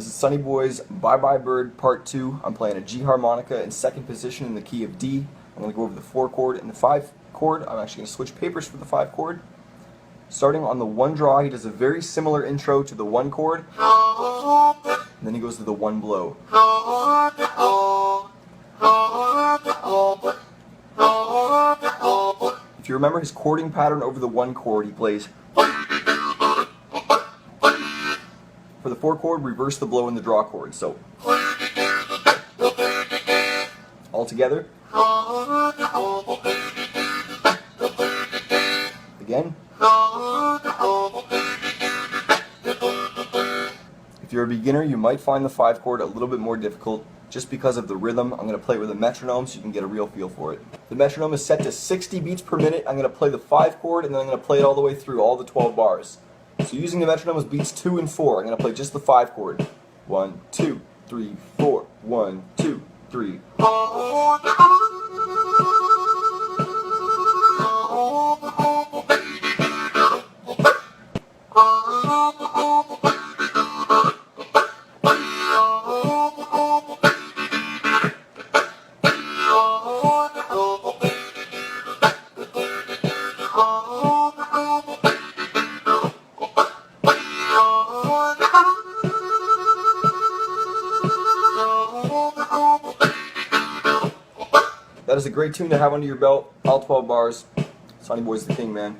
This is Sonny Boy's Bye Bye Bird Part 2. I'm playing a G harmonica in second position in the key of D. I'm going to go over the 4 chord and the 5 chord. I'm actually going to switch papers for the 5 chord. Starting on the 1 draw, he does a very similar intro to the 1 chord. And then he goes to the 1 blow. If you remember his chording pattern over the 1 chord, he plays. For the 4 chord, reverse the blow in the draw chord. So, all together. Again. If you're a beginner, you might find the 5 chord a little bit more difficult just because of the rhythm. I'm going to play it with a metronome so you can get a real feel for it. The metronome is set to 60 beats per minute. I'm going to play the 5 chord and then I'm going to play it all the way through, all the 12 bars. So using the metronome as beats 2 and 4, I'm going to play just the 5 chord. 1, 2, 3, 4. 1, 2, 3. That is a great tune to have under your belt. All 12 bars. Sonny Boy's the king, man.